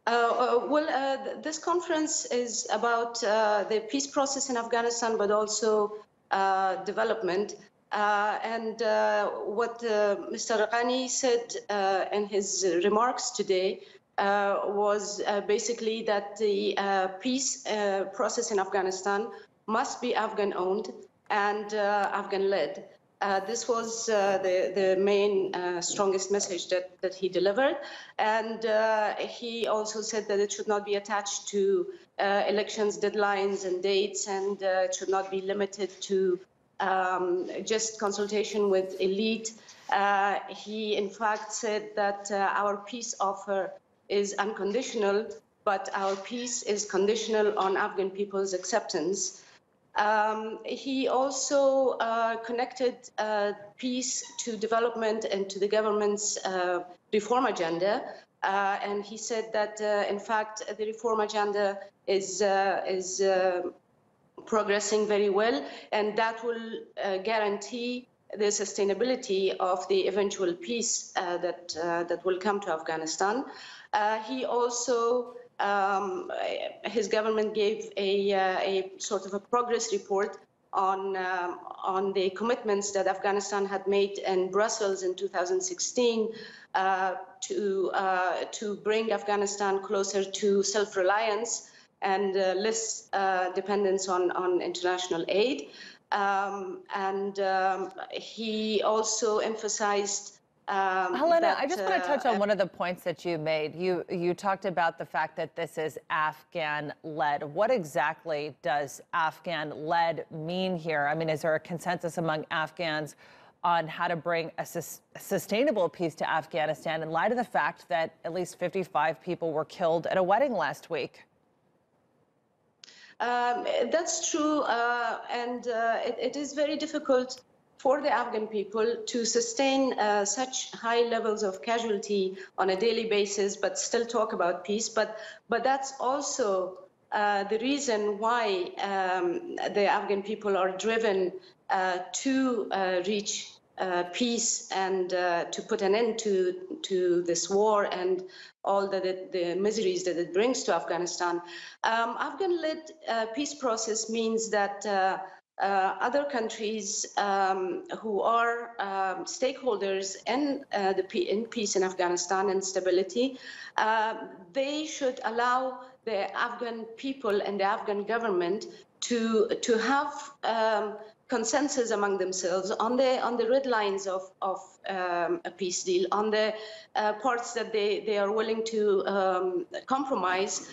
This conference is about the peace process in Afghanistan, but also development. What Mr. Ghani said in his remarks today was basically that the peace process in Afghanistan must be Afghan-owned and Afghan-led. This was the main strongest message that he delivered. And he also said that it should not be attached to elections, deadlines, and dates, and it should not be limited to just consultation with elite. He, in fact, said that our peace offer is unconditional, but our peace is conditional on Afghan people's acceptance. He also connected peace to development and to the government's reform agenda. And he said that, in fact, the reform agenda is progressing very well, and that will guarantee the sustainability of the eventual peace that will come to Afghanistan. He also his government gave a sort of a progress report on the commitments that Afghanistan had made in Brussels in 2016 to bring Afghanistan closer to self-reliance and less dependence on international aid. He also emphasized Helena, I just want to touch on one of the points that you made. You talked about the fact that this is Afghan-led. What exactly does Afghan-led mean here? I mean, is there a consensus among Afghans on how to bring a sustainable peace to Afghanistan in light of the fact that at least 55 people were killed at a wedding last week? That's true, it is very difficult for the Afghan people to sustain such high levels of casualty on a daily basis, but still talk about peace. But that's also the reason why the Afghan people are driven to reach peace and to put an end to this war and all the miseries that it brings to Afghanistan. Afghan-led peace process means that other countries who are stakeholders in peace in Afghanistan and stability, they should allow the Afghan people and the Afghan government to have consensus among themselves on the red lines of a peace deal, on the parts that they are willing to compromise,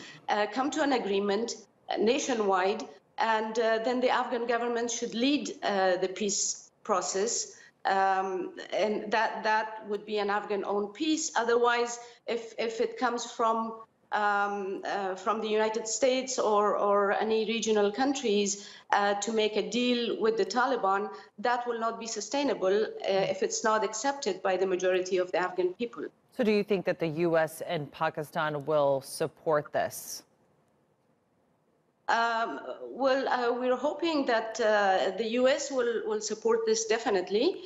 come to an agreement nationwide. And then the Afghan government should lead the peace process, and that would be an Afghan-owned peace. Otherwise, if it comes from the United States or any regional countries to make a deal with the Taliban, that will not be sustainable if it's not accepted by the majority of the Afghan people. So do you think that the U.S. and Pakistan will support this? We're hoping that the U.S. will support this definitely,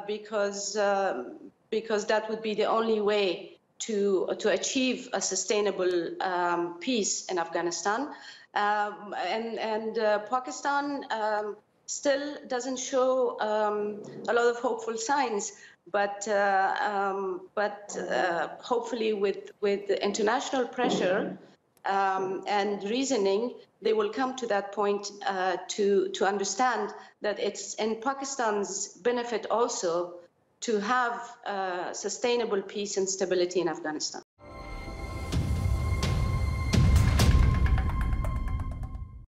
because that would be the only way to achieve a sustainable peace in Afghanistan. Pakistan still doesn't show a lot of hopeful signs, but hopefully with international pressure and reasoning, they will come to that point to understand that it's in Pakistan's benefit also to have sustainable peace and stability in Afghanistan.